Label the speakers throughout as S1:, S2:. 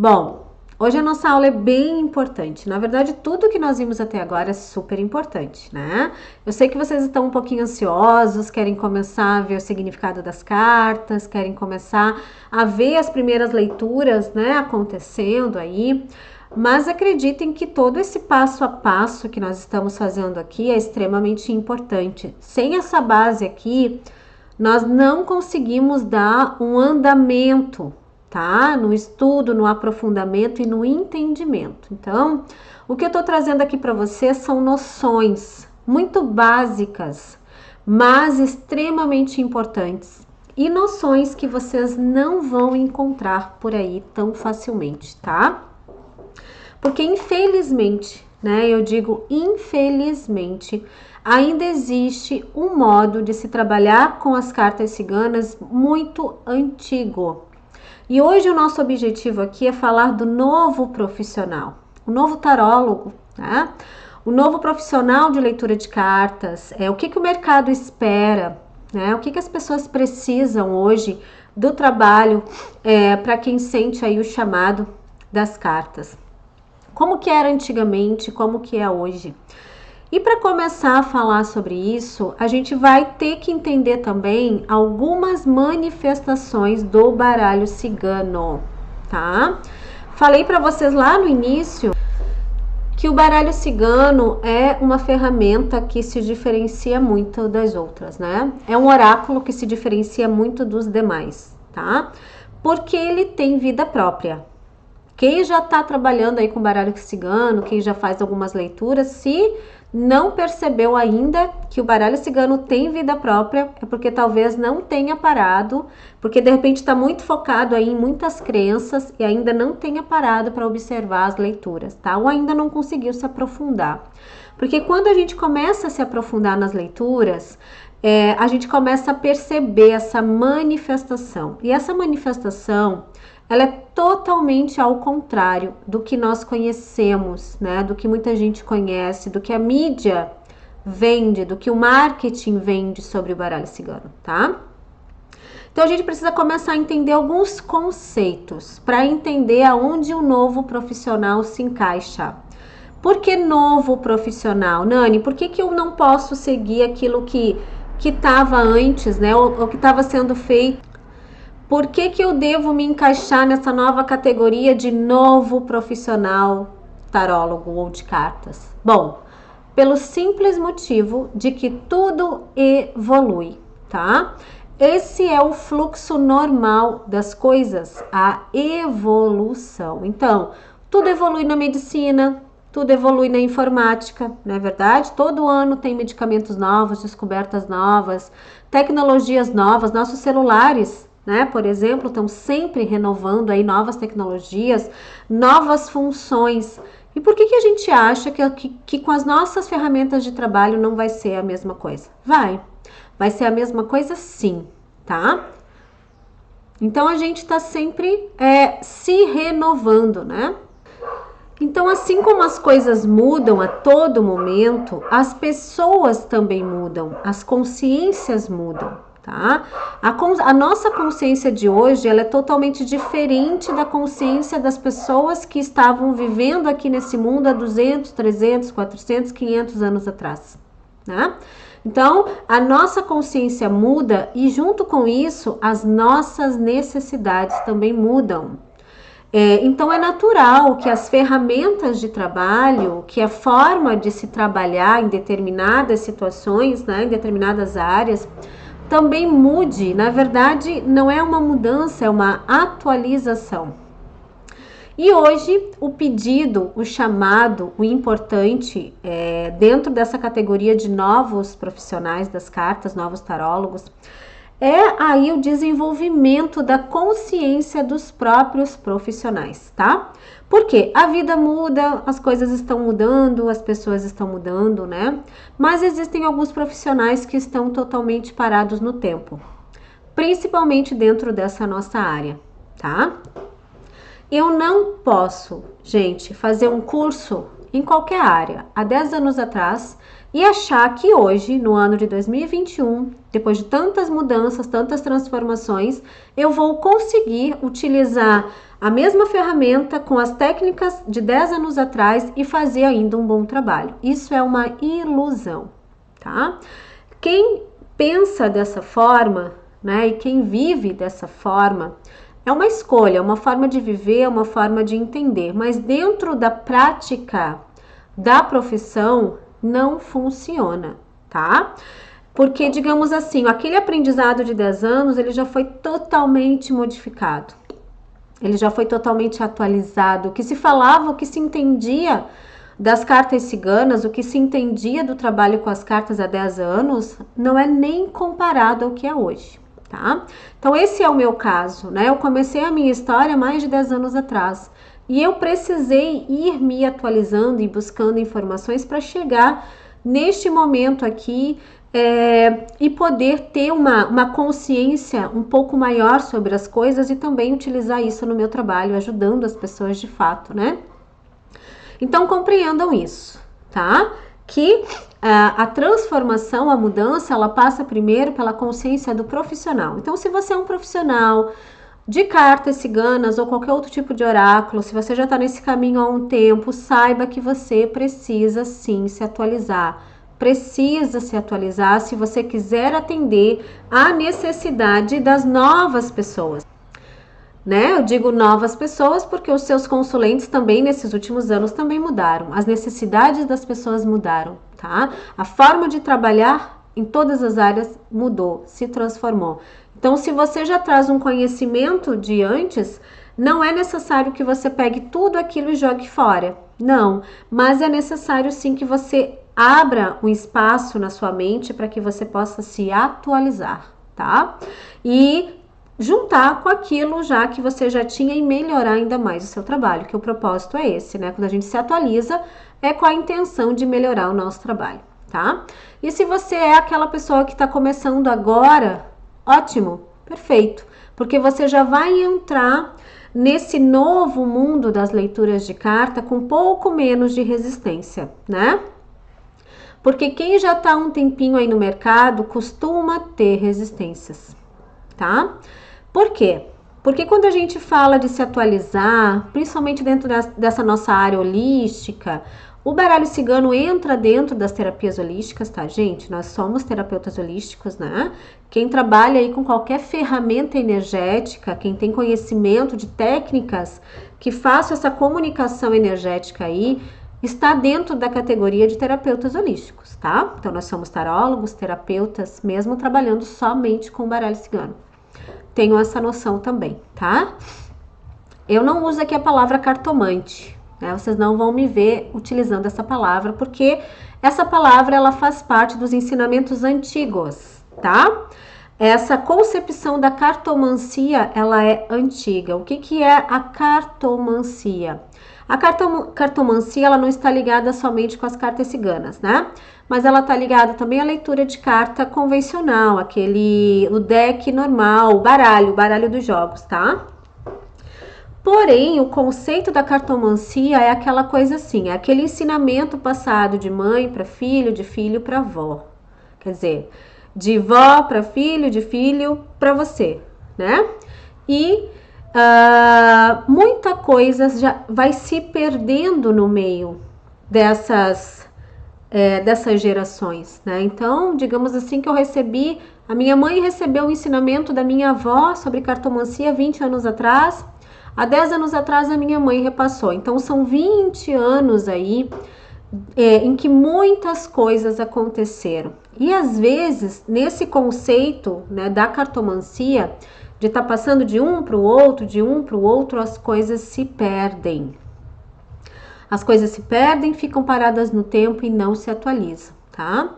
S1: Bom, hoje a nossa aula é bem importante. Na verdade, tudo que nós vimos até agora é super importante, né? Eu sei que vocês estão um pouquinho ansiosos, querem começar a ver o significado das cartas, querem começar a ver as primeiras leituras, né, acontecendo aí. Mas acreditem que todo esse passo a passo que nós estamos fazendo aqui é extremamente importante. Sem essa base aqui, nós não conseguimos dar um andamento, tá? No estudo, no aprofundamento e no entendimento. Então, o que eu tô trazendo aqui para vocês são noções muito básicas, mas extremamente importantes. E noções que vocês não vão encontrar por aí tão facilmente, tá? Porque infelizmente, né, eu digo infelizmente, ainda existe um modo de se trabalhar com as cartas ciganas muito antigo. E hoje o nosso objetivo aqui é falar do novo profissional, o novo tarólogo, né? O novo profissional de leitura de cartas, o que o mercado espera, né? O que as pessoas precisam hoje do trabalho para quem sente aí o chamado das cartas. Como que era antigamente, como que é hoje. E para começar a falar sobre isso, a gente vai ter que entender também algumas manifestações do baralho cigano, tá? Falei para vocês lá no início que o baralho cigano é uma ferramenta que se diferencia muito das outras, né? É um oráculo que se diferencia muito dos demais, tá? Porque ele tem vida própria. Quem já está trabalhando aí com baralho cigano, quem já faz algumas leituras, se não percebeu ainda que o baralho cigano tem vida própria, é porque talvez não tenha parado, porque de repente está muito focado aí em muitas crenças e ainda não tenha parado para observar as leituras, tá? Ou ainda não conseguiu se aprofundar. Porque quando a gente começa a se aprofundar nas leituras, a gente começa a perceber essa manifestação. E essa manifestação, ela é totalmente ao contrário do que nós conhecemos, né? Do que muita gente conhece, do que a mídia vende, do que o marketing vende sobre o baralho cigano, tá? Então a gente precisa começar a entender alguns conceitos para entender aonde o novo profissional se encaixa. Por que novo profissional? Nani, por que eu não posso seguir aquilo que estava antes, né? Ou que estava sendo feito? Por que eu devo me encaixar nessa nova categoria de novo profissional tarólogo ou de cartas? Bom, pelo simples motivo de que tudo evolui, tá? Esse é o fluxo normal das coisas, a evolução. Então, tudo evolui na medicina, tudo evolui na informática, não é verdade? Todo ano tem medicamentos novos, descobertas novas, tecnologias novas, nossos celulares, né, por exemplo, estão sempre renovando aí novas tecnologias, novas funções. E por que a gente acha que com as nossas ferramentas de trabalho não vai ser a mesma coisa? Vai ser a mesma coisa sim, tá? Então a gente está sempre se renovando, né? Então, assim como as coisas mudam a todo momento, as pessoas também mudam, as consciências mudam, tá? A nossa consciência de hoje, ela é totalmente diferente da consciência das pessoas que estavam vivendo aqui nesse mundo há 200, 300, 400, 500 anos atrás, né? Então, a nossa consciência muda e junto com isso, as nossas necessidades também mudam. Então é natural que as ferramentas de trabalho, que a forma de se trabalhar em determinadas situações, né, em determinadas áreas, também mude. Na verdade, não é uma mudança, é uma atualização. E hoje o pedido, o chamado, o importante, dentro dessa categoria de novos profissionais das cartas, novos tarólogos, é aí o desenvolvimento da consciência dos próprios profissionais, tá? Porque a vida muda, as coisas estão mudando, as pessoas estão mudando, né? Mas existem alguns profissionais que estão totalmente parados no tempo, principalmente dentro dessa nossa área, tá? Eu não posso, gente, fazer um curso em qualquer área há 10 anos atrás e achar que hoje, no ano de 2021, depois de tantas mudanças, tantas transformações, eu vou conseguir utilizar a mesma ferramenta com as técnicas de 10 anos atrás e fazer ainda um bom trabalho. Isso é uma ilusão, tá? Quem pensa dessa forma, né, e quem vive dessa forma, é uma escolha, uma forma de viver, uma forma de entender, mas dentro da prática da profissão não funciona, tá? Porque, digamos assim, aquele aprendizado de 10 anos, ele já foi totalmente modificado. Ele já foi totalmente atualizado. O que se falava, o que se entendia das cartas ciganas, o que se entendia do trabalho com as cartas há 10 anos, não é nem comparado ao que é hoje, tá? Então, esse é o meu caso, né? Eu comecei a minha história há mais de 10 anos atrás. E eu precisei ir me atualizando e buscando informações para chegar neste momento aqui e poder ter uma consciência um pouco maior sobre as coisas e também utilizar isso no meu trabalho, ajudando as pessoas de fato, né? Então, compreendam isso, tá? Que a transformação, a mudança, ela passa primeiro pela consciência do profissional. Então, se você é um profissional de cartas ciganas ou qualquer outro tipo de oráculo, se você já está nesse caminho há um tempo, saiba que você precisa sim se atualizar. Precisa se atualizar se você quiser atender à necessidade das novas pessoas. Né? Eu digo novas pessoas porque os seus consulentes também nesses últimos anos também mudaram. As necessidades das pessoas mudaram, tá? A forma de trabalhar em todas as áreas mudou, se transformou. Então, se você já traz um conhecimento de antes, não é necessário que você pegue tudo aquilo e jogue fora. Não, mas é necessário sim que você abra um espaço na sua mente para que você possa se atualizar, tá? E juntar com aquilo já que você já tinha e melhorar ainda mais o seu trabalho, que o propósito é esse, né? Quando a gente se atualiza, é com a intenção de melhorar o nosso trabalho, tá? E se você é aquela pessoa que está começando agora, ótimo, perfeito, porque você já vai entrar nesse novo mundo das leituras de carta com um pouco menos de resistência, né? Porque quem já está um tempinho aí no mercado costuma ter resistências, tá? Por quê? Porque quando a gente fala de se atualizar, principalmente dentro dessa nossa área holística, o baralho cigano entra dentro das terapias holísticas, tá, gente? Nós somos terapeutas holísticos, né? Quem trabalha aí com qualquer ferramenta energética, quem tem conhecimento de técnicas que façam essa comunicação energética aí, está dentro da categoria de terapeutas holísticos, tá? Então, nós somos tarólogos, terapeutas, mesmo trabalhando somente com o baralho cigano. Tenho essa noção também, tá? Eu não uso aqui a palavra cartomante, né? Vocês não vão me ver utilizando essa palavra, porque essa palavra, ela faz parte dos ensinamentos antigos, tá? Essa concepção da cartomancia, ela é antiga. O que que é a cartomancia? A cartomancia, ela não está ligada somente com as cartas ciganas, né? Mas ela está ligada também à leitura de carta convencional, o deck normal, o baralho dos jogos, tá? Porém, o conceito da cartomancia é aquela coisa assim, é aquele ensinamento passado de mãe para filho, de filho para avó. Quer dizer, de vó para filho, de filho para você, né? E muita coisa já vai se perdendo no meio dessas gerações, né? Então, digamos assim que a minha mãe recebeu o ensinamento da minha avó sobre cartomancia 20 anos atrás, há 10 anos atrás a minha mãe repassou. Então, são 20 anos aí em que muitas coisas aconteceram. E às vezes, nesse conceito, né, da cartomancia, de estar passando de um para o outro, as coisas se perdem. As coisas se perdem, ficam paradas no tempo e não se atualizam, tá?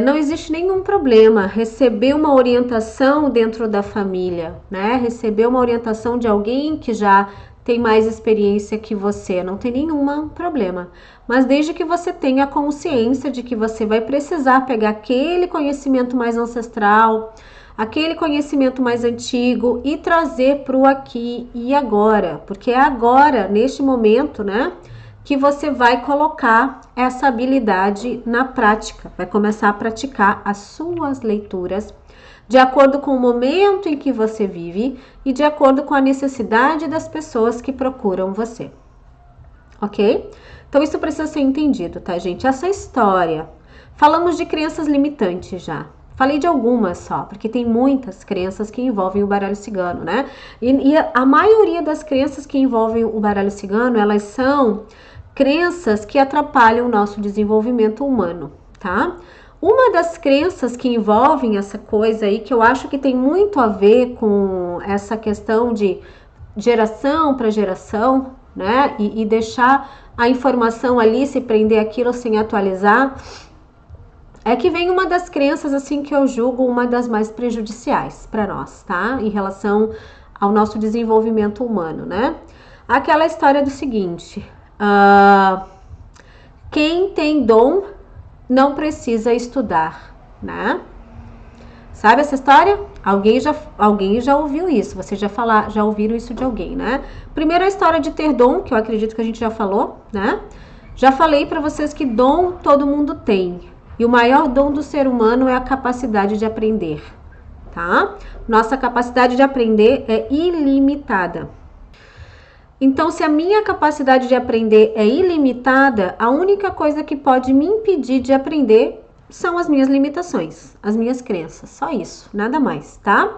S1: Não existe nenhum problema receber uma orientação dentro da família, né? Receber uma orientação de alguém que já tem mais experiência que você, não tem nenhum problema. Mas desde que você tenha consciência de que você vai precisar pegar aquele conhecimento mais ancestral, aquele conhecimento mais antigo e trazer para o aqui e agora, porque é agora, neste momento, né, que você vai colocar essa habilidade na prática, vai começar a praticar as suas leituras de acordo com o momento em que você vive e de acordo com a necessidade das pessoas que procuram você. Ok? Então isso precisa ser entendido, tá, gente? Essa história. Falamos de crenças limitantes já. Falei de algumas só, porque tem muitas crenças que envolvem o baralho cigano, né? E a maioria das crenças que envolvem o baralho cigano, elas são crenças que atrapalham o nosso desenvolvimento humano, tá? Uma das crenças que envolvem essa coisa aí, que eu acho que tem muito a ver com essa questão de geração para geração, né? E deixar a informação ali se prender aquilo sem atualizar, é que vem uma das crenças assim que eu julgo uma das mais prejudiciais para nós, tá? Em relação ao nosso desenvolvimento humano, né? Aquela história do seguinte: quem tem dom não precisa estudar, né? Sabe essa história? Alguém já ouviu isso, vocês já ouviram isso de alguém, né? Primeiro a história de ter dom, que eu acredito que a gente já falou, né? Já falei para vocês que dom todo mundo tem. E o maior dom do ser humano é a capacidade de aprender, tá? Nossa capacidade de aprender é ilimitada. Então, se a minha capacidade de aprender é ilimitada, a única coisa que pode me impedir de aprender são as minhas limitações, as minhas crenças, só isso, nada mais, tá?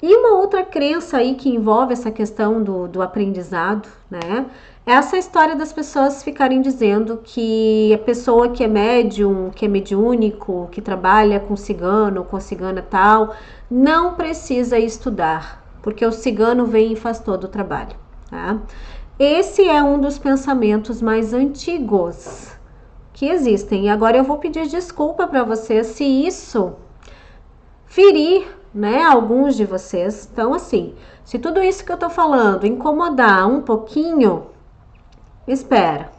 S1: E uma outra crença aí que envolve essa questão do aprendizado, né? Essa história das pessoas ficarem dizendo que a pessoa que é médium, que é mediúnico, que trabalha com cigano, com cigana tal, não precisa estudar, porque o cigano vem e faz todo o trabalho, tá? Esse é um dos pensamentos mais antigos que existem. E agora eu vou pedir desculpa para vocês se isso ferir, né, alguns de vocês. Então, assim, se tudo isso que eu tô falando incomodar um pouquinho, espera,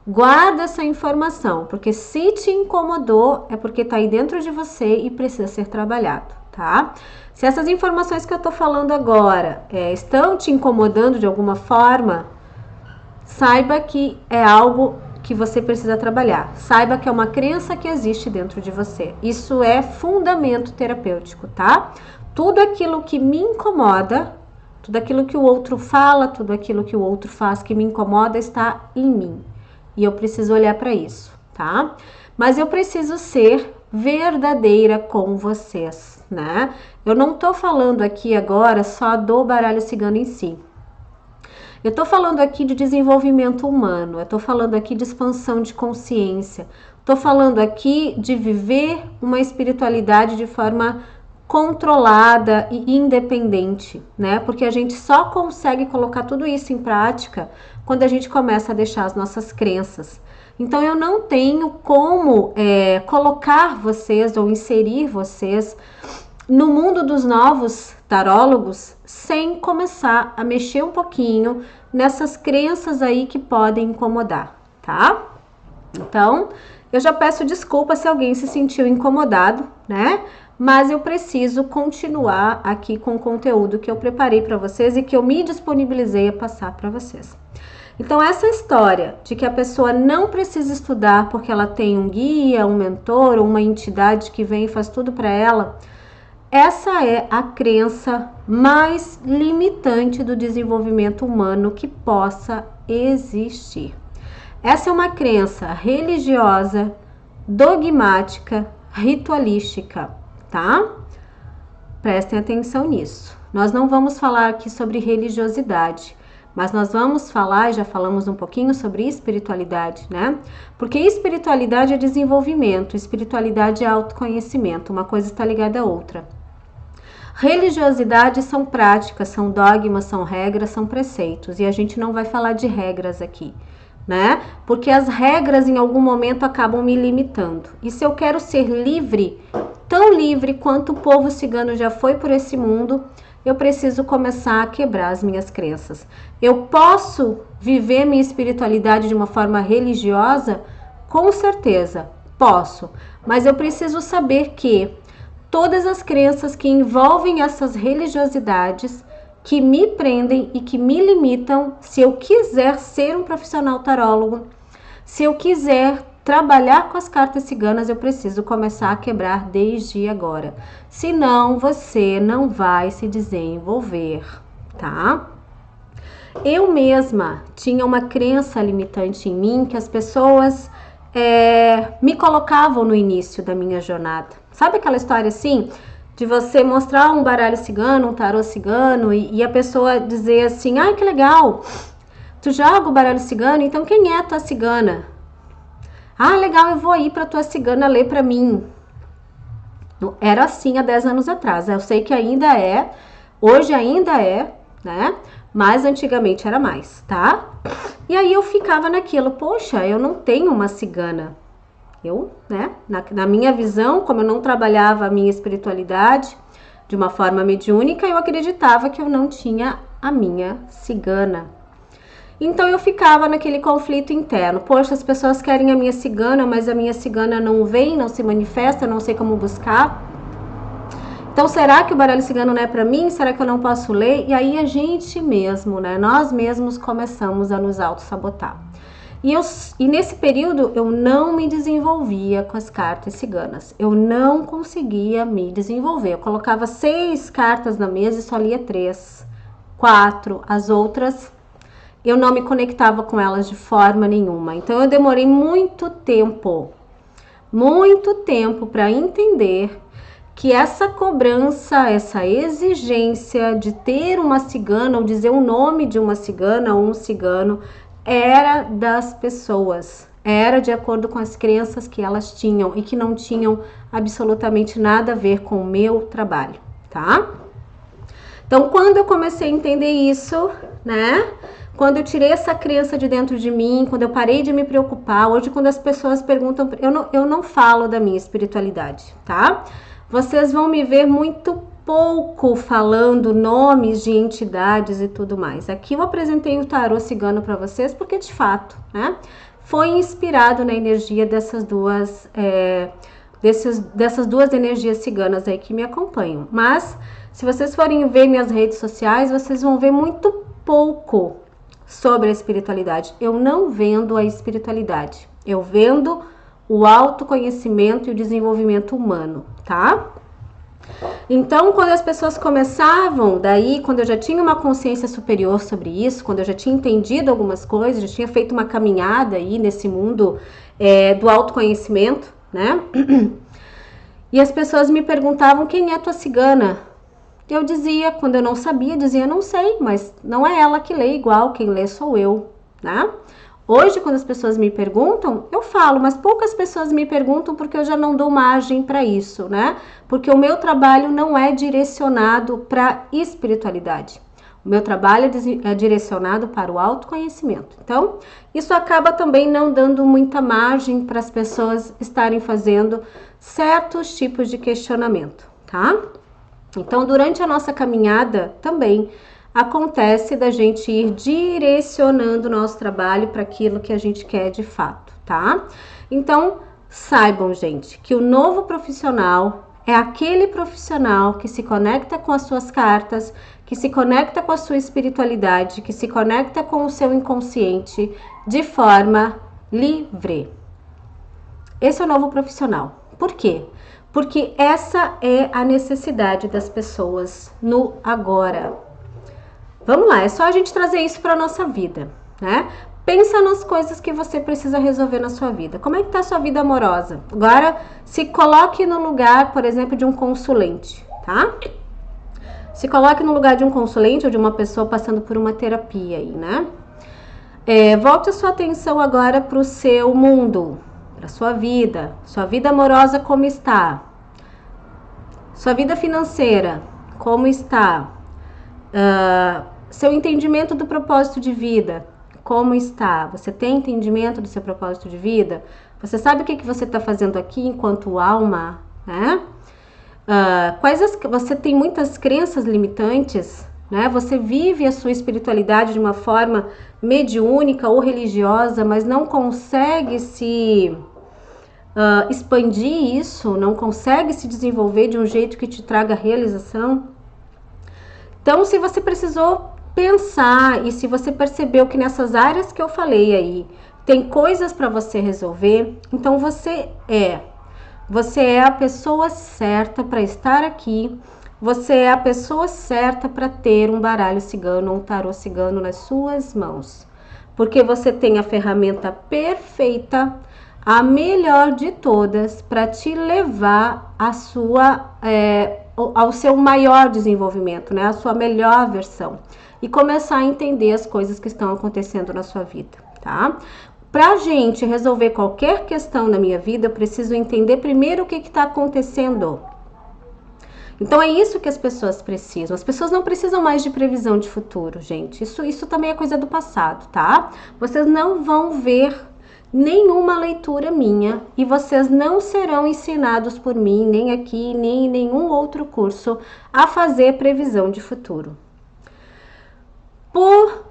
S1: guarda essa informação, porque se te incomodou é porque tá aí dentro de você e precisa ser trabalhado, tá? Se essas informações que eu tô falando agora estão te incomodando de alguma forma, saiba que é algo que você precisa trabalhar. Saiba que é uma crença que existe dentro de você. Isso é fundamento terapêutico, tá? Tudo aquilo que me incomoda, tudo aquilo que o outro fala, tudo aquilo que o outro faz que me incomoda está em mim. E eu preciso olhar para isso, tá? Mas eu preciso ser verdadeira com vocês, né? Eu não tô falando aqui agora só do baralho cigano em si. Eu tô falando aqui de desenvolvimento humano, eu tô falando aqui de expansão de consciência, tô falando aqui de viver uma espiritualidade de forma controlada e independente, né? Porque a gente só consegue colocar tudo isso em prática quando a gente começa a deixar as nossas crenças. Então eu não tenho como colocar vocês ou inserir vocês no mundo dos novos tarólogos sem começar a mexer um pouquinho nessas crenças aí que podem incomodar, tá? Então, eu já peço desculpa se alguém se sentiu incomodado, né? Mas eu preciso continuar aqui com o conteúdo que eu preparei para vocês e que eu me disponibilizei a passar para vocês. Então, essa história de que a pessoa não precisa estudar porque ela tem um guia, um mentor ou uma entidade que vem e faz tudo para ela, essa é a crença mais limitante do desenvolvimento humano que possa existir. Essa é uma crença religiosa, dogmática, ritualística, tá? Prestem atenção nisso. Nós não vamos falar aqui sobre religiosidade, mas nós vamos falar, já falamos um pouquinho sobre espiritualidade, né? Porque espiritualidade é desenvolvimento, espiritualidade é autoconhecimento, uma coisa está ligada à outra. Religiosidade são práticas, são dogmas, são regras, são preceitos. E a gente não vai falar de regras aqui, né? Porque as regras em algum momento acabam me limitando. E se eu quero ser livre, tão livre quanto o povo cigano já foi por esse mundo, eu preciso começar a quebrar as minhas crenças. Eu posso viver minha espiritualidade de uma forma religiosa? Com certeza, posso. Mas eu preciso saber que todas as crenças que envolvem essas religiosidades, que me prendem e que me limitam se eu quiser ser um profissional tarólogo. Se eu quiser trabalhar com as cartas ciganas, eu preciso começar a quebrar desde agora. Senão, você não vai se desenvolver, tá? Eu mesma tinha uma crença limitante em mim que as pessoas me colocavam no início da minha jornada. Sabe aquela história assim, de você mostrar um baralho cigano, um tarô cigano e a pessoa dizer assim, ai que legal, tu joga o baralho cigano, então quem é a tua cigana? Ah, legal, eu vou ir pra tua cigana ler pra mim. Era assim há 10 anos atrás. Eu sei que ainda é, hoje ainda é, né? Mas antigamente era mais, tá? E aí eu ficava naquilo, poxa, eu não tenho uma cigana. Eu, né? Na minha visão, como eu não trabalhava a minha espiritualidade de uma forma mediúnica, eu acreditava que eu não tinha a minha cigana. Então eu ficava naquele conflito interno. Poxa, as pessoas querem a minha cigana, mas a minha cigana não vem, não se manifesta, eu não sei como buscar. Então será que o baralho cigano não é para mim? Será que eu não posso ler? E aí a gente mesmo, né? Nós mesmos começamos a nos auto-sabotar. E nesse período eu não me desenvolvia com as cartas ciganas. Eu não conseguia me desenvolver. Eu colocava 6 cartas na mesa e só lia 3, 4. As outras eu não me conectava com elas de forma nenhuma. Então eu demorei muito tempo para entender que essa cobrança, essa exigência de ter uma cigana ou dizer o nome de uma cigana ou um cigano era das pessoas, era de acordo com as crenças que elas tinham e que não tinham absolutamente nada a ver com o meu trabalho, tá? Então, quando eu comecei a entender isso, né? Quando eu tirei essa crença de dentro de mim, quando eu parei de me preocupar, hoje quando as pessoas perguntam, eu não falo da minha espiritualidade, tá? Vocês vão me ver muito pouco falando nomes de entidades e tudo mais. Aqui eu apresentei o tarô cigano para vocês porque de fato, né, foi inspirado na energia dessas duas energias ciganas aí que me acompanham. Mas se vocês forem ver minhas redes sociais, vocês vão ver muito pouco sobre a espiritualidade. Eu não vendo a espiritualidade, eu vendo o autoconhecimento e o desenvolvimento humano, tá? Então, quando as pessoas começavam, daí, quando eu já tinha uma consciência superior sobre isso, quando eu já tinha entendido algumas coisas, já tinha feito uma caminhada aí nesse mundo do autoconhecimento, né? E as pessoas me perguntavam, quem é tua cigana? Eu dizia, quando eu não sabia, dizia, não sei, mas não é ela que lê igual, quem lê sou eu, né? Hoje, quando as pessoas me perguntam, eu falo, mas poucas pessoas me perguntam porque eu já não dou margem para isso, né? Porque o meu trabalho não é direcionado para espiritualidade. O meu trabalho é direcionado para o autoconhecimento. Então, isso acaba também não dando muita margem para as pessoas estarem fazendo certos tipos de questionamento, tá? Então, durante a nossa caminhada também acontece da gente ir direcionando o nosso trabalho para aquilo que a gente quer de fato, tá? Então, saibam, gente, que o novo profissional é aquele profissional que se conecta com as suas cartas, que se conecta com a sua espiritualidade, que se conecta com o seu inconsciente de forma livre. Esse é o novo profissional. Por quê? Porque essa é a necessidade das pessoas no agora. Vamos lá, é só a gente trazer isso para a nossa vida, né? Pensa nas coisas que você precisa resolver na sua vida. Como é que tá a sua vida amorosa? Agora, se coloque no lugar, por exemplo, de um consulente, tá? Se coloque no lugar de um consulente ou de uma pessoa passando por uma terapia aí, né? Volte a sua atenção agora para o seu mundo, para sua vida amorosa como está? Sua vida financeira, como está? Seu entendimento do propósito de vida, como está? Você tem entendimento do seu propósito de vida? Você sabe o que você está fazendo aqui enquanto alma, né? Você tem muitas crenças limitantes, né? Você vive a sua espiritualidade de uma forma mediúnica ou religiosa, mas não consegue se expandir isso, não consegue se desenvolver de um jeito que te traga realização. Então, se você precisou pensar e se você percebeu que nessas áreas que eu falei aí tem coisas para você resolver, então você é a pessoa certa para estar aqui. Você é a pessoa certa para ter um baralho cigano ou um tarô cigano nas suas mãos. Porque você tem a ferramenta perfeita, a melhor de todas, para te levar ao seu maior desenvolvimento, né? A sua melhor versão. E começar a entender as coisas que estão acontecendo na sua vida, tá? Pra gente resolver qualquer questão na minha vida, eu preciso entender primeiro o que está acontecendo. Então, é isso que as pessoas precisam. As pessoas não precisam mais de previsão de futuro, gente. Isso também é coisa do passado, tá? Vocês não vão ver nenhuma leitura minha e vocês não serão ensinados por mim, nem aqui, nem em nenhum outro curso, a fazer previsão de futuro. Por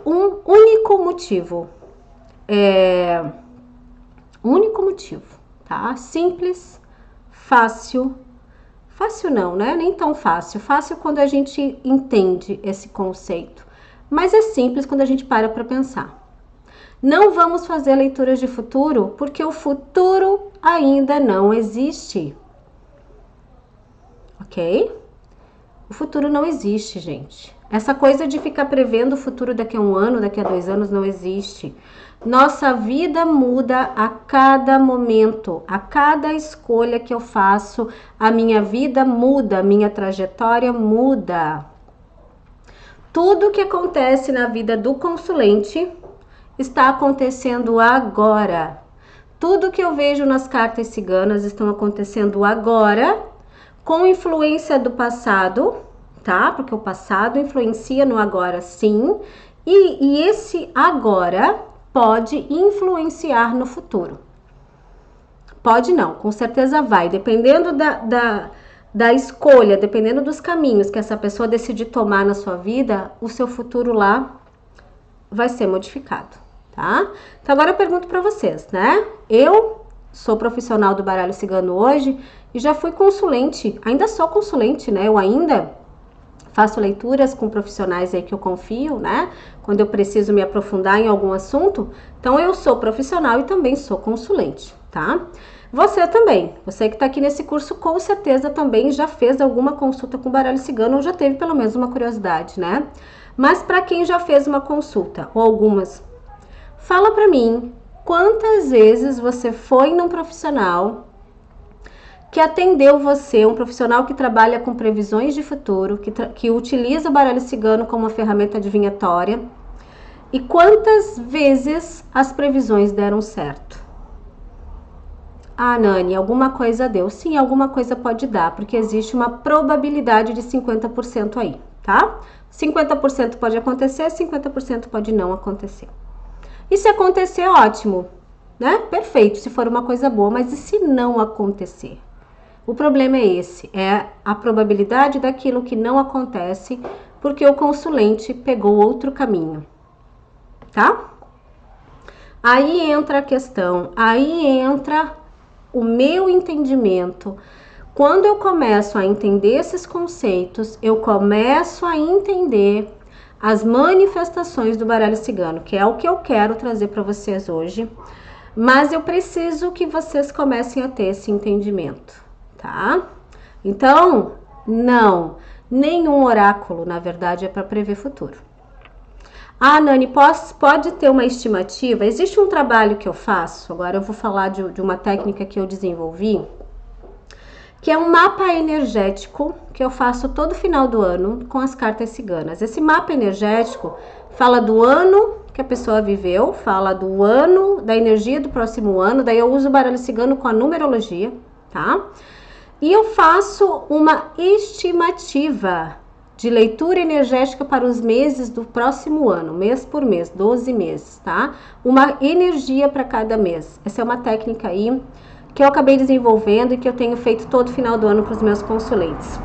S1: um único motivo. Único motivo, tá? Simples, fácil. Fácil não, né? Nem tão fácil. Fácil quando a gente entende esse conceito. Mas é simples quando a gente para pensar. Não vamos fazer leituras de futuro porque o futuro ainda não existe. Ok? O futuro não existe, gente. Essa coisa de ficar prevendo o futuro daqui a 1 ano, daqui a 2 anos, não existe. Nossa vida muda a cada momento, a cada escolha que eu faço, a minha vida muda, a minha trajetória muda. Tudo que acontece na vida do consulente está acontecendo agora. Tudo que eu vejo nas cartas ciganas estão acontecendo agora, com influência do passado, tá? Porque o passado influencia no agora, sim. E esse agora pode influenciar no futuro. Pode não, com certeza vai. Dependendo da escolha, dependendo dos caminhos que essa pessoa decidir tomar na sua vida, o seu futuro lá vai ser modificado, tá? Então agora eu pergunto para vocês, né? Eu sou profissional do baralho cigano hoje e já fui consulente, ainda sou consulente, né? Eu ainda faço leituras com profissionais aí que eu confio, né? Quando eu preciso me aprofundar em algum assunto. Então, eu sou profissional e também sou consulente, tá? Você também. Você que tá aqui nesse curso, com certeza também já fez alguma consulta com baralho cigano ou já teve pelo menos uma curiosidade, né? Mas para quem já fez uma consulta ou algumas, fala para mim quantas vezes você foi num profissional que atendeu você, um profissional que trabalha com previsões de futuro, que utiliza o baralho cigano como uma ferramenta adivinhatória, e quantas vezes as previsões deram certo? Ah, Nani, alguma coisa deu. Sim, alguma coisa pode dar, porque existe uma probabilidade de 50% aí, tá? 50% pode acontecer, 50% pode não acontecer. E se acontecer, ótimo, né? Perfeito, se for uma coisa boa, mas e se não acontecer? O problema é esse, é a probabilidade daquilo que não acontece porque o consulente pegou outro caminho, tá? Aí entra a questão, aí entra o meu entendimento. Quando eu começo a entender esses conceitos, eu começo a entender as manifestações do baralho cigano, que é o que eu quero trazer para vocês hoje, mas eu preciso que vocês comecem a ter esse entendimento. Tá? Então, não, nenhum oráculo, na verdade, é para prever futuro. Ah, Nani, pode ter uma estimativa? Existe um trabalho que eu faço, agora eu vou falar de uma técnica que eu desenvolvi, que é um mapa energético que eu faço todo final do ano com as cartas ciganas. Esse mapa energético fala do ano que a pessoa viveu, fala do ano, da energia do próximo ano, daí eu uso o baralho cigano com a numerologia, tá? E eu faço uma estimativa de leitura energética para os meses do próximo ano, mês por mês, 12 meses, tá? Uma energia para cada mês. Essa é uma técnica aí que eu acabei desenvolvendo e que eu tenho feito todo final do ano para os meus consulentes.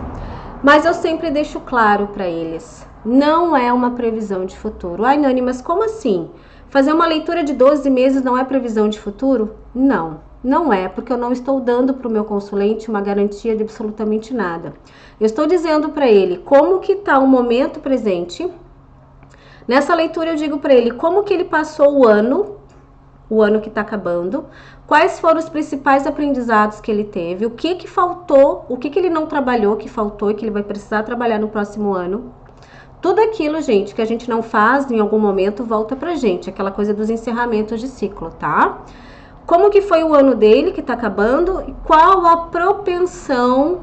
S1: Mas eu sempre deixo claro para eles, não é uma previsão de futuro. Ai, Nani, mas como assim? Fazer uma leitura de 12 meses não é previsão de futuro? Não, não é, porque eu não estou dando para o meu consulente uma garantia de absolutamente nada. Eu estou dizendo para ele como que está o momento presente. Nessa leitura eu digo para ele como que ele passou o ano que está acabando, quais foram os principais aprendizados que ele teve, o que faltou, o que ele não trabalhou, que faltou e que ele vai precisar trabalhar no próximo ano. Tudo aquilo, gente, que a gente não faz em algum momento volta pra gente, aquela coisa dos encerramentos de ciclo, tá? Como que foi o ano dele que tá acabando e qual a propensão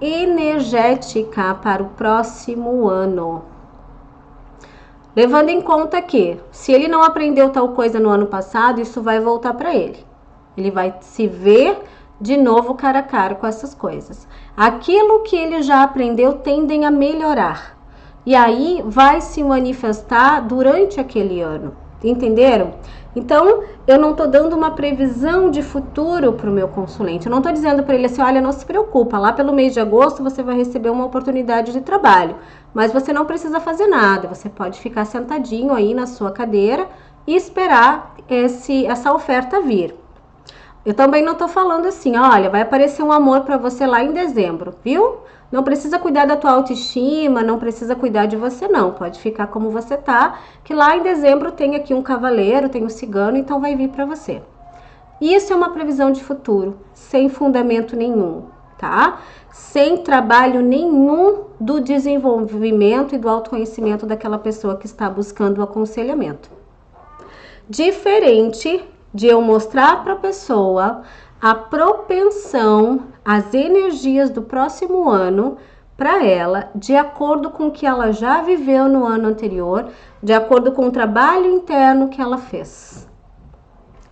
S1: energética para o próximo ano? Levando em conta que, se ele não aprendeu tal coisa no ano passado, isso vai voltar para ele. Ele vai se ver de novo cara a cara com essas coisas. Aquilo que ele já aprendeu tendem a melhorar. E aí vai se manifestar durante aquele ano. Entenderam? Então, eu não estou dando uma previsão de futuro para o meu consulente. Eu não estou dizendo para ele assim, olha, não se preocupa, lá pelo mês de agosto você vai receber uma oportunidade de trabalho. Mas você não precisa fazer nada, você pode ficar sentadinho aí na sua cadeira e esperar essa oferta vir. Eu também não tô falando assim, olha, vai aparecer um amor para você lá em dezembro, viu? Não precisa cuidar da tua autoestima, não precisa cuidar de você não, pode ficar como você tá, que lá em dezembro tem aqui um cavaleiro, tem um cigano, então vai vir para você. Isso é uma previsão de futuro, sem fundamento nenhum, tá? Sem trabalho nenhum do desenvolvimento e do autoconhecimento daquela pessoa que está buscando o aconselhamento. Diferente de eu mostrar para a pessoa a propensão, as energias do próximo ano para ela, de acordo com o que ela já viveu no ano anterior, de acordo com o trabalho interno que ela fez.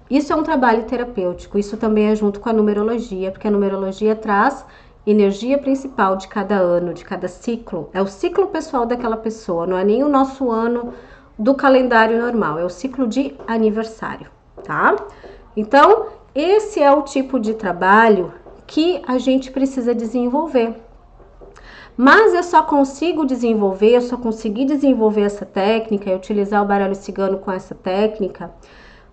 S1: Isso é um trabalho terapêutico, isso também é junto com a numerologia, porque a numerologia traz energia principal de cada ano, de cada ciclo. É o ciclo pessoal daquela pessoa, não é nem o nosso ano do calendário normal, é o ciclo de aniversário, tá? Então, esse é o tipo de trabalho que a gente precisa desenvolver. Mas eu só consigo desenvolver, eu só consegui desenvolver essa técnica e utilizar o baralho cigano com essa técnica,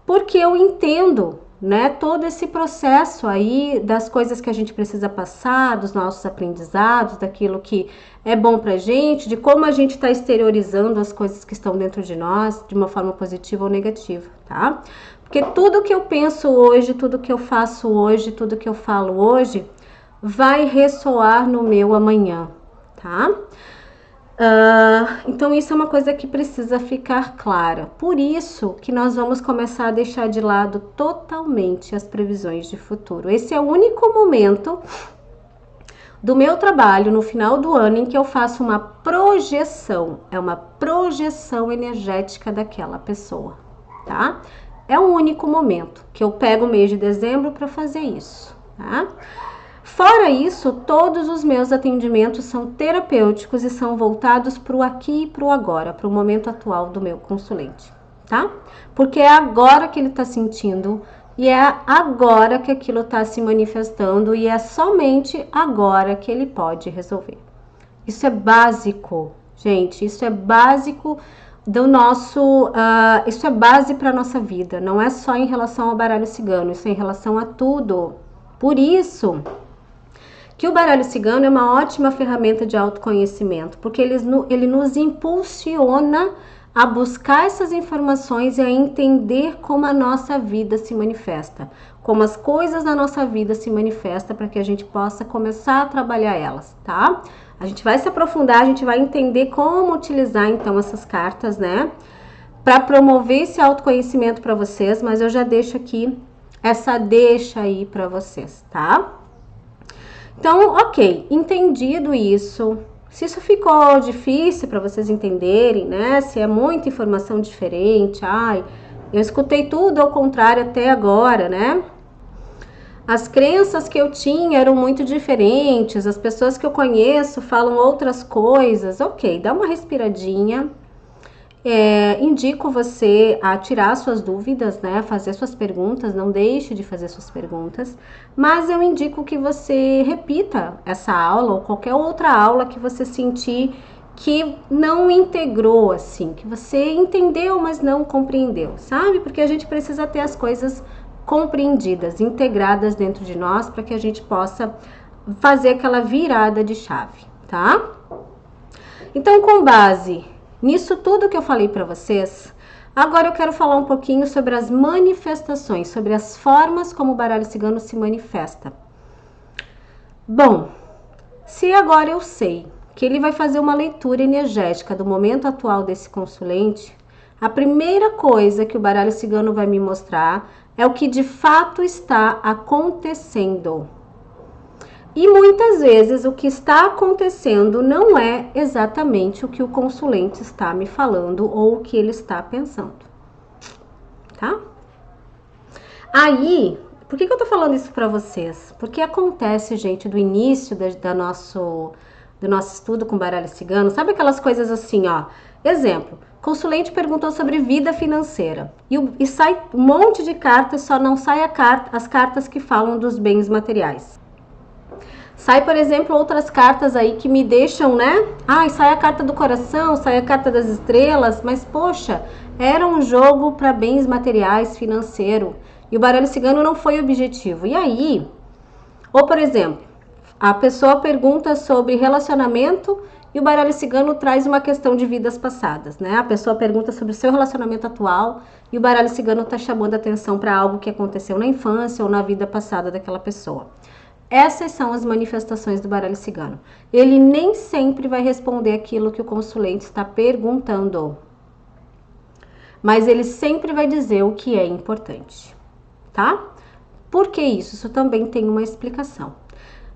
S1: porque eu entendo, né, todo esse processo aí das coisas que a gente precisa passar, dos nossos aprendizados, daquilo que é bom pra gente, de como a gente está exteriorizando as coisas que estão dentro de nós, de uma forma positiva ou negativa, tá? Porque tudo que eu penso hoje, tudo que eu faço hoje, tudo que eu falo hoje, vai ressoar no meu amanhã, tá? Então isso é uma coisa que precisa ficar clara. Por isso que nós vamos começar a deixar de lado totalmente as previsões de futuro. Esse é o único momento do meu trabalho no final do ano em que eu faço uma projeção. É uma projeção energética daquela pessoa, tá? É o único momento que eu pego o mês de dezembro para fazer isso, tá? Fora isso, todos os meus atendimentos são terapêuticos e são voltados para o aqui e para o agora, para o momento atual do meu consulente, tá? Porque é agora que ele está sentindo e é agora que aquilo está se manifestando e é somente agora que ele pode resolver. Isso é básico, gente, isso é básico do nosso, isso é base para a nossa vida, não é só em relação ao baralho cigano, isso é em relação a tudo. Por isso que o baralho cigano é uma ótima ferramenta de autoconhecimento, porque ele nos impulsiona a buscar essas informações e a entender como a nossa vida se manifesta, como as coisas na nossa vida se manifestam para que a gente possa começar a trabalhar elas, tá? A gente vai se aprofundar, a gente vai entender como utilizar então essas cartas, né? Para promover esse autoconhecimento para vocês, mas eu já deixo aqui essa deixa aí para vocês, tá? Então, ok, entendido isso, se isso ficou difícil para vocês entenderem, né? Se é muita informação diferente, eu escutei tudo ao contrário até agora, né? As crenças que eu tinha eram muito diferentes, as pessoas que eu conheço falam outras coisas, ok, dá uma respiradinha. Indico você a tirar suas dúvidas, né? Fazer suas perguntas, não deixe de fazer suas perguntas, mas eu indico que você repita essa aula ou qualquer outra aula que você sentir que não integrou assim, que você entendeu, mas não compreendeu, sabe? Porque a gente precisa ter as coisas compreendidas, integradas dentro de nós, para que a gente possa fazer aquela virada de chave, tá? Então, com base nisso tudo que eu falei para vocês, agora eu quero falar um pouquinho sobre as manifestações, sobre as formas como o baralho cigano se manifesta. Bom, se agora eu sei que ele vai fazer uma leitura energética do momento atual desse consulente, a primeira coisa que o baralho cigano vai me mostrar é o que de fato está acontecendo. E muitas vezes o que está acontecendo não é exatamente o que o consulente está me falando ou o que ele está pensando, tá? Aí, por que eu tô falando isso para vocês? Porque acontece, gente, do início do nosso estudo com baralho cigano, sabe aquelas coisas assim, ó? Exemplo, consulente perguntou sobre vida financeira e sai um monte de cartas, só não sai as cartas que falam dos bens materiais. Sai, por exemplo, outras cartas aí que me deixam, né? Ai, sai a carta do coração, sai a carta das estrelas, mas poxa, era um jogo para bens materiais, financeiro, e o baralho cigano não foi objetivo. E aí, ou por exemplo, a pessoa pergunta sobre relacionamento e o baralho cigano traz uma questão de vidas passadas, né? A pessoa pergunta sobre o seu relacionamento atual e o baralho cigano tá chamando a atenção para algo que aconteceu na infância ou na vida passada daquela pessoa. Essas são as manifestações do baralho cigano. Ele nem sempre vai responder aquilo que o consulente está perguntando, mas ele sempre vai dizer o que é importante, tá? Por que isso? Isso também tem uma explicação.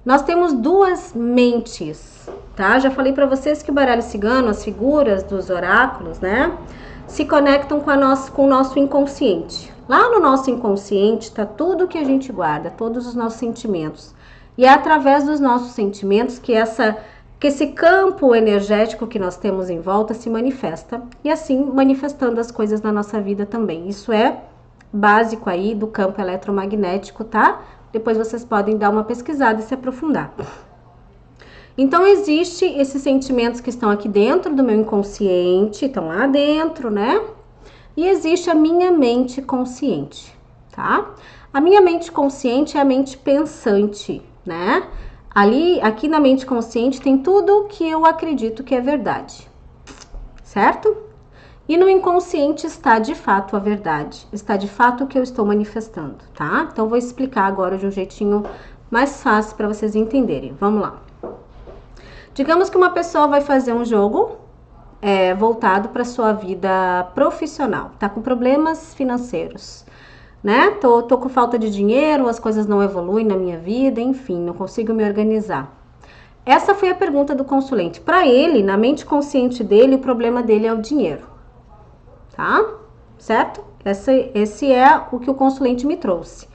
S1: Nós temos duas mentes, tá? Já falei para vocês que o baralho cigano, as figuras dos oráculos, né, se conectam com o nosso inconsciente. Lá no nosso inconsciente está tudo que a gente guarda, todos os nossos sentimentos. E é através dos nossos sentimentos que esse campo energético que nós temos em volta se manifesta. E assim, manifestando as coisas na nossa vida também. Isso é básico aí do campo eletromagnético, tá? Depois vocês podem dar uma pesquisada e se aprofundar. Então, existem esses sentimentos que estão aqui dentro do meu inconsciente, estão lá dentro, né? E existe a minha mente consciente, tá? A minha mente consciente é a mente pensante, né? Aqui na mente consciente tem tudo que eu acredito que é verdade, certo? E no inconsciente está de fato a verdade, está de fato o que eu estou manifestando, tá? Então, vou explicar agora de um jeitinho mais fácil para vocês entenderem. Vamos lá. Digamos que uma pessoa vai fazer um jogo voltado para sua vida profissional, tá com problemas financeiros, né? Tô com falta de dinheiro, as coisas não evoluem na minha vida, enfim, não consigo me organizar. Essa foi a pergunta do consulente. Para ele, na mente consciente dele, o problema dele é o dinheiro. Tá? Certo? Esse é o que o consulente me trouxe.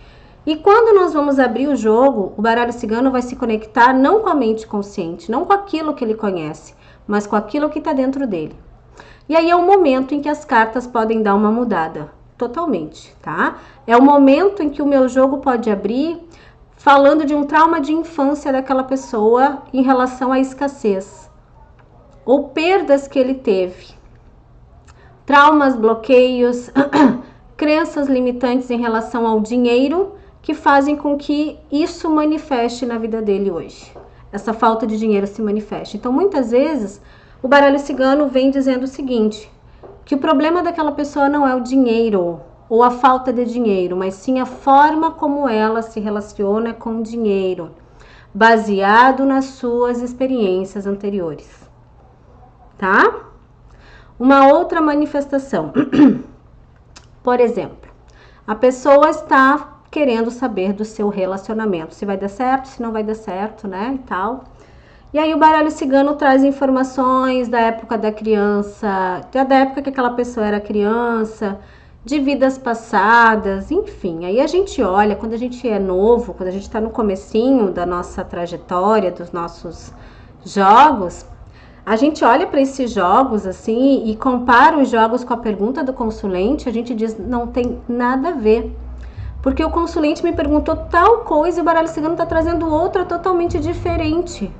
S1: E quando nós vamos abrir o jogo, o baralho cigano vai se conectar não com a mente consciente, não com aquilo que ele conhece, mas com aquilo que está dentro dele. E aí é o momento em que as cartas podem dar uma mudada, totalmente, tá? É o momento em que o meu jogo pode abrir, falando de um trauma de infância daquela pessoa em relação à escassez, ou perdas que ele teve. Traumas, bloqueios, crenças limitantes em relação ao dinheiro que fazem com que isso manifeste na vida dele hoje. Essa falta de dinheiro se manifeste. Então, muitas vezes, o baralho cigano vem dizendo o seguinte, que o problema daquela pessoa não é o dinheiro ou a falta de dinheiro, mas sim a forma como ela se relaciona com o dinheiro, baseado nas suas experiências anteriores. Tá? Uma outra manifestação, por exemplo, a pessoa está querendo saber do seu relacionamento, se vai dar certo, se não vai dar certo, né, e tal. E aí o baralho cigano traz informações da época da criança, da época que aquela pessoa era criança, de vidas passadas, enfim. Aí a gente olha, quando a gente é novo, quando a gente está no comecinho da nossa trajetória, dos nossos jogos, a gente olha para esses jogos assim e compara os jogos com a pergunta do consulente, a gente diz, não tem nada a ver. Porque o consulente me perguntou tal coisa e o baralho cigano está trazendo outra totalmente diferente.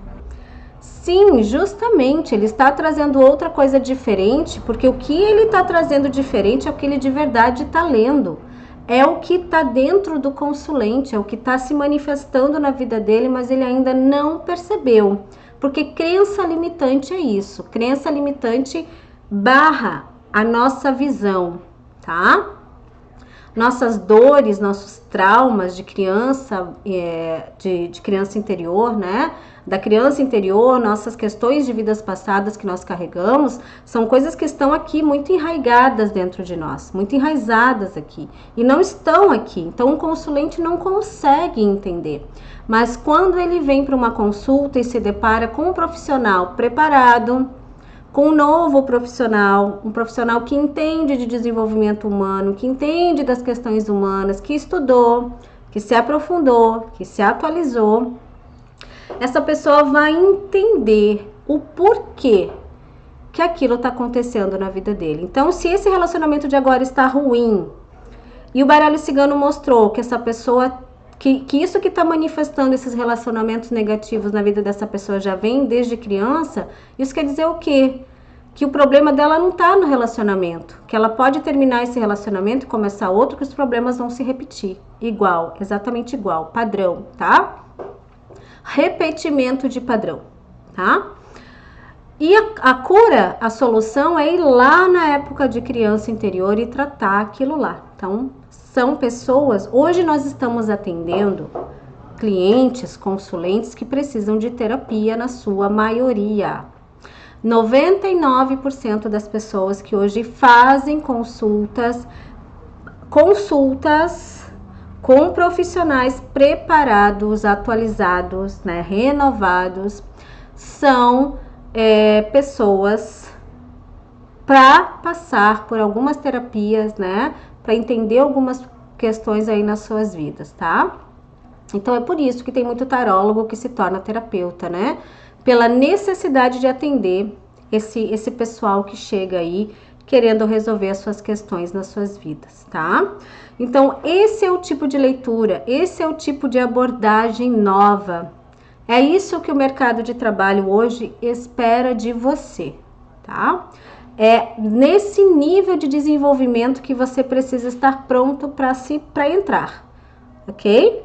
S1: Sim, justamente, ele está trazendo outra coisa diferente, porque o que ele está trazendo diferente é o que ele de verdade está lendo. É o que está dentro do consulente, é o que está se manifestando na vida dele, mas ele ainda não percebeu. Porque crença limitante é isso. Crença limitante barra a nossa visão, tá? Nossas dores, nossos traumas de criança, de criança interior, né? Da criança interior, nossas questões de vidas passadas que nós carregamos, são coisas que estão aqui muito enraigadas dentro de nós, muito enraizadas aqui, e não estão aqui. Então o consulente não consegue entender. Mas quando ele vem para uma consulta e se depara com um profissional preparado, com um novo profissional, um profissional que entende de desenvolvimento humano, que entende das questões humanas, que estudou, que se aprofundou, que se atualizou, essa pessoa vai entender o porquê que aquilo está acontecendo na vida dele. Então, se esse relacionamento de agora está ruim, e o baralho cigano mostrou que essa pessoa, que isso que está manifestando esses relacionamentos negativos na vida dessa pessoa já vem desde criança, isso quer dizer o quê? Que o problema dela não está no relacionamento, que ela pode terminar esse relacionamento e começar outro, que os problemas vão se repetir, igual, exatamente igual, padrão, tá? Repetimento de padrão, tá? E a cura, a solução é ir lá na época de criança interior e tratar aquilo lá. Então, são pessoas, hoje nós estamos atendendo clientes, consulentes que precisam de terapia na sua maioria. 99% das pessoas que hoje fazem consultas com profissionais preparados, atualizados, né, renovados, são pessoas para passar por algumas terapias, né, para entender algumas questões aí nas suas vidas, tá? Então é por isso que tem muito tarólogo que se torna terapeuta, né? Pela necessidade de atender esse pessoal que chega aí querendo resolver as suas questões nas suas vidas, tá? Então, esse é o tipo de leitura, esse é o tipo de abordagem nova. É isso que o mercado de trabalho hoje espera de você, tá? É nesse nível de desenvolvimento que você precisa estar pronto para entrar, ok?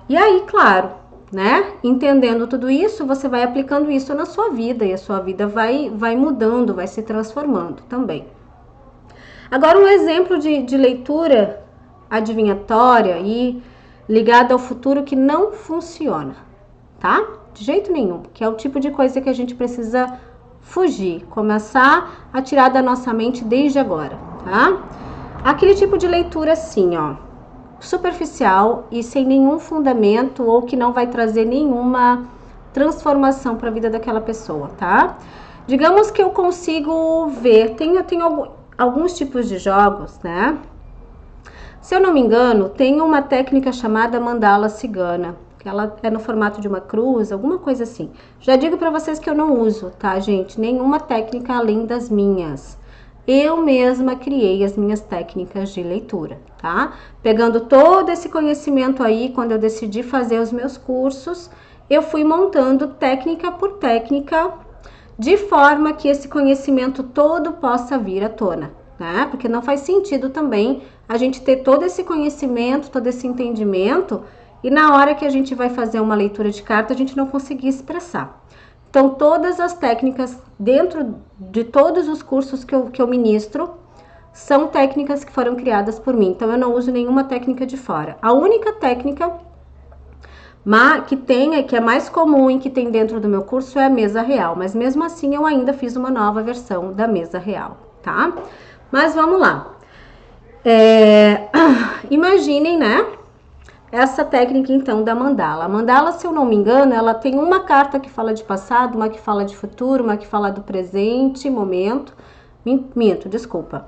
S1: E aí, claro, né? Entendendo tudo isso, você vai aplicando isso na sua vida e a sua vida vai mudando, vai se transformando também. Agora, um exemplo de leitura adivinhatória e ligada ao futuro que não funciona, tá? De jeito nenhum, que é o tipo de coisa que a gente precisa fugir, começar a tirar da nossa mente desde agora, tá? Aquele tipo de leitura assim, ó, superficial e sem nenhum fundamento ou que não vai trazer nenhuma transformação para a vida daquela pessoa, tá? Digamos que eu consigo ver, eu tenho alguns tipos de jogos, né? Se eu não me engano, tem uma técnica chamada mandala cigana, que ela é no formato de uma cruz, alguma coisa assim. Já digo para vocês que eu não uso, tá, gente? Nenhuma técnica além das minhas. Eu mesma criei as minhas técnicas de leitura, tá? Pegando todo esse conhecimento aí, quando eu decidi fazer os meus cursos, eu fui montando técnica por técnica, de forma que esse conhecimento todo possa vir à tona, né? Porque não faz sentido também a gente ter todo esse conhecimento, todo esse entendimento, e na hora que a gente vai fazer uma leitura de carta, a gente não conseguir expressar. Então, todas as técnicas dentro de todos os cursos que eu ministro são técnicas que foram criadas por mim. Então, eu não uso nenhuma técnica de fora. A única técnica que é mais comum e que tem dentro do meu curso é a mesa real. Mas mesmo assim, eu ainda fiz uma nova versão da mesa real, tá? Mas vamos lá. Imaginem, né? Essa técnica, então, da mandala. A mandala, se eu não me engano, ela tem uma carta que fala de passado, uma que fala de futuro, uma que fala do presente, momento. Minto, desculpa.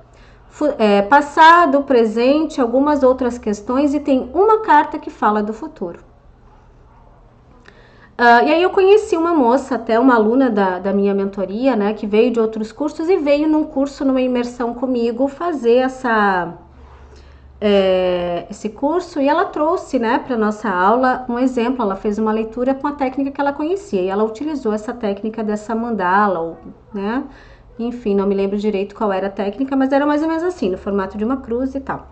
S1: Passado, presente, algumas outras questões e tem uma carta que fala do futuro. E aí eu conheci uma moça, até uma aluna da minha mentoria, né, que veio de outros cursos e veio num curso, numa imersão comigo, fazer esse curso e ela trouxe, né, para nossa aula um exemplo. Ela fez uma leitura com a técnica que ela conhecia e ela utilizou essa técnica dessa mandala, né? Enfim, não me lembro direito qual era a técnica, mas era mais ou menos assim, no formato de uma cruz e tal.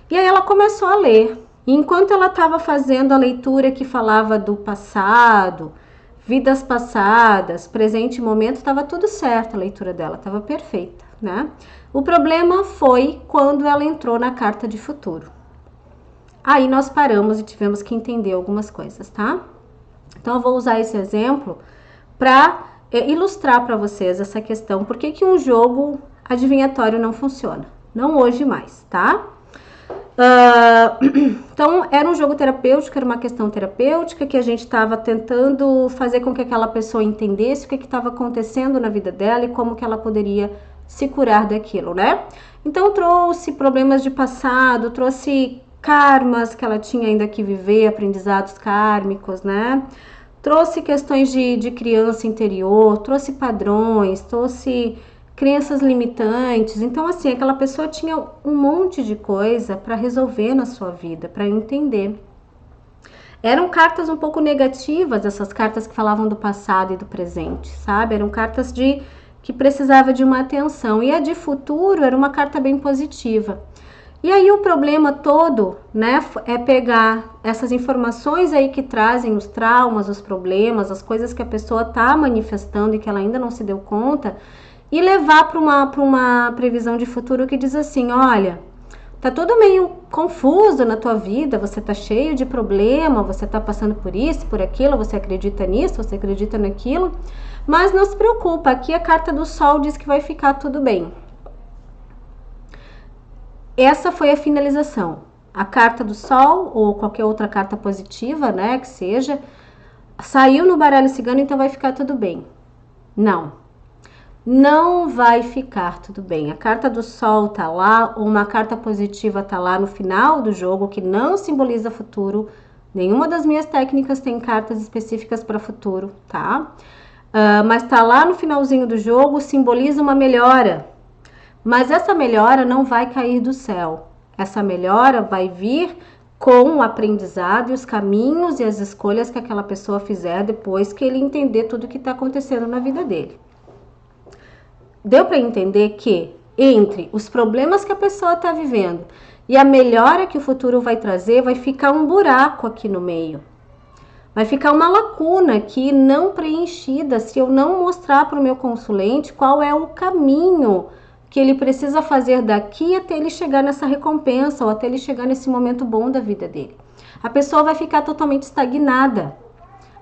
S1: E aí ela começou a ler. E enquanto ela estava fazendo a leitura que falava do passado, vidas passadas, presente e momento, estava tudo certo, a leitura dela estava perfeita, né? O problema foi quando ela entrou na carta de futuro. Aí nós paramos e tivemos que entender algumas coisas, tá? Então eu vou usar esse exemplo para ilustrar para vocês essa questão, por que um jogo adivinhatório não funciona. Não hoje mais, tá? Então, era um jogo terapêutico, era uma questão terapêutica que a gente estava tentando fazer com que aquela pessoa entendesse o que estava acontecendo na vida dela e como que ela poderia se curar daquilo, né? Então, trouxe problemas de passado, trouxe karmas que ela tinha ainda que viver, aprendizados kármicos, né? Trouxe questões de criança interior, trouxe padrões, trouxe crenças limitantes. Então, assim, aquela pessoa tinha um monte de coisa para resolver na sua vida, para entender. Eram cartas um pouco negativas, essas cartas que falavam do passado e do presente, sabe? Eram cartas que precisava de uma atenção. E a de futuro era uma carta bem positiva. E aí o problema todo, né, é pegar essas informações aí que trazem os traumas, os problemas, as coisas que a pessoa está manifestando e que ela ainda não se deu conta, e levar para uma previsão de futuro que diz assim, olha, tá tudo meio confuso na tua vida, você tá cheio de problema, você tá passando por isso, por aquilo, você acredita nisso, você acredita naquilo, mas não se preocupa, aqui a carta do Sol diz que vai ficar tudo bem. Essa foi a finalização. A carta do Sol, ou qualquer outra carta positiva, né, que seja, saiu no baralho cigano, então vai ficar tudo bem. Não. Não vai ficar tudo bem. A carta do Sol tá lá, ou uma carta positiva tá lá no final do jogo, que não simboliza futuro. Nenhuma das minhas técnicas tem cartas específicas para futuro, tá? Mas tá lá no finalzinho do jogo, simboliza uma melhora. Mas essa melhora não vai cair do céu. Essa melhora vai vir com o aprendizado e os caminhos e as escolhas que aquela pessoa fizer depois que ele entender tudo o que está acontecendo na vida dele. Deu para entender que entre os problemas que a pessoa está vivendo e a melhora que o futuro vai trazer, vai ficar um buraco aqui no meio. Vai ficar uma lacuna aqui não preenchida se eu não mostrar para o meu consulente qual é o caminho que ele precisa fazer daqui até ele chegar nessa recompensa ou até ele chegar nesse momento bom da vida dele. A pessoa vai ficar totalmente estagnada,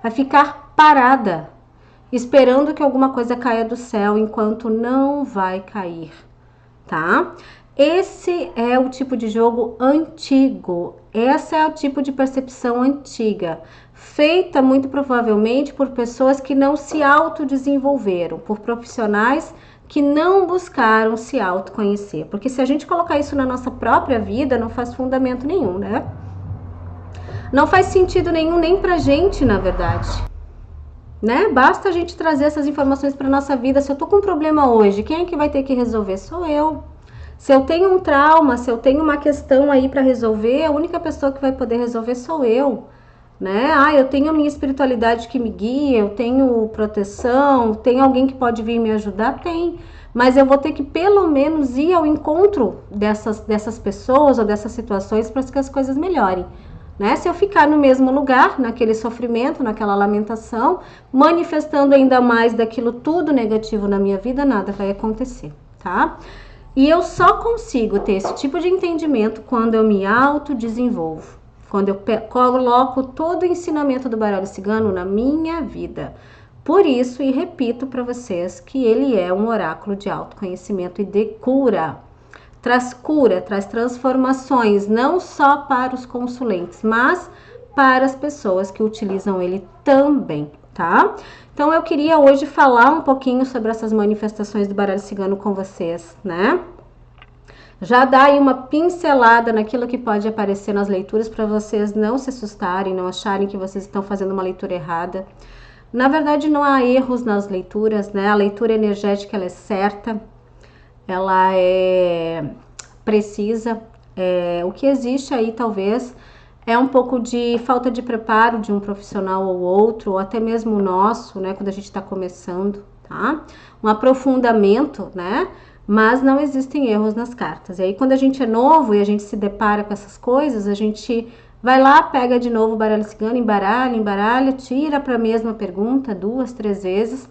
S1: vai ficar parada, esperando que alguma coisa caia do céu, enquanto não vai cair, tá? Esse é o tipo de jogo antigo, essa é o tipo de percepção antiga, feita muito provavelmente por pessoas que não se autodesenvolveram, por profissionais que não buscaram se autoconhecer. Porque se a gente colocar isso na nossa própria vida, não faz fundamento nenhum, né? Não faz sentido nenhum nem pra gente, na verdade. Né? Basta a gente trazer essas informações para nossa vida. Se eu tô com um problema hoje, quem é que vai ter que resolver? Sou eu. Se eu tenho um trauma, se eu tenho uma questão aí para resolver, a única pessoa que vai poder resolver sou eu. Né? Eu tenho a minha espiritualidade que me guia, eu tenho proteção, tem alguém que pode vir me ajudar? Tem. Mas eu vou ter que pelo menos ir ao encontro dessas pessoas ou dessas situações para que as coisas melhorem. Né? Se eu ficar no mesmo lugar, naquele sofrimento, naquela lamentação, manifestando ainda mais daquilo tudo negativo na minha vida, nada vai acontecer, tá? E eu só consigo ter esse tipo de entendimento quando eu me autodesenvolvo. Quando eu coloco todo o ensinamento do baralho cigano na minha vida. Por isso, e repito para vocês, que ele é um oráculo de autoconhecimento e de cura. Traz cura, traz transformações, não só para os consulentes, mas para as pessoas que utilizam ele também, tá? Então, eu queria hoje falar um pouquinho sobre essas manifestações do baralho cigano com vocês, né? Já dá aí uma pincelada naquilo que pode aparecer nas leituras para vocês não se assustarem, não acharem que vocês estão fazendo uma leitura errada. Na verdade, não há erros nas leituras, né? A leitura energética ela é certa, ela é precisa. O que existe aí, talvez, é um pouco de falta de preparo de um profissional ou outro, ou até mesmo o nosso, né, quando a gente está começando, tá? Um aprofundamento, né? Mas não existem erros nas cartas. E aí, quando a gente é novo e a gente se depara com essas coisas, a gente vai lá, pega de novo o baralho cigano, embaralha, tira para a mesma pergunta 2, 3 vezes,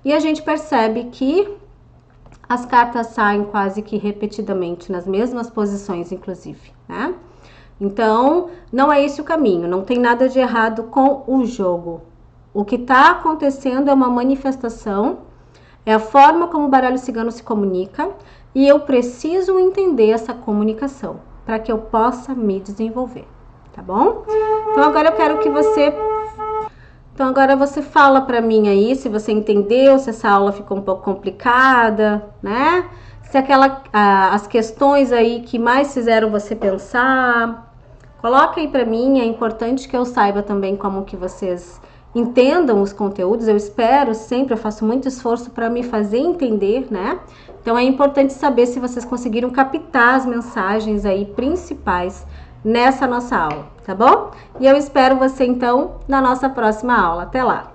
S1: e a gente percebe que as cartas saem quase que repetidamente, nas mesmas posições, inclusive, né? Então, não é esse o caminho, não tem nada de errado com o jogo. O que está acontecendo é uma manifestação, é a forma como o baralho cigano se comunica, e eu preciso entender essa comunicação para que eu possa me desenvolver, tá bom? Então agora eu quero que você... Então agora você fala para mim aí se você entendeu, se essa aula ficou um pouco complicada, né? Se as questões aí que mais fizeram você pensar... Coloca aí para mim, é importante que eu saiba também como que vocês entendam os conteúdos. Eu espero sempre, eu faço muito esforço para me fazer entender, né? Então é importante saber se vocês conseguiram captar as mensagens aí principais nessa nossa aula, tá bom? E eu espero você então na nossa próxima aula. Até lá!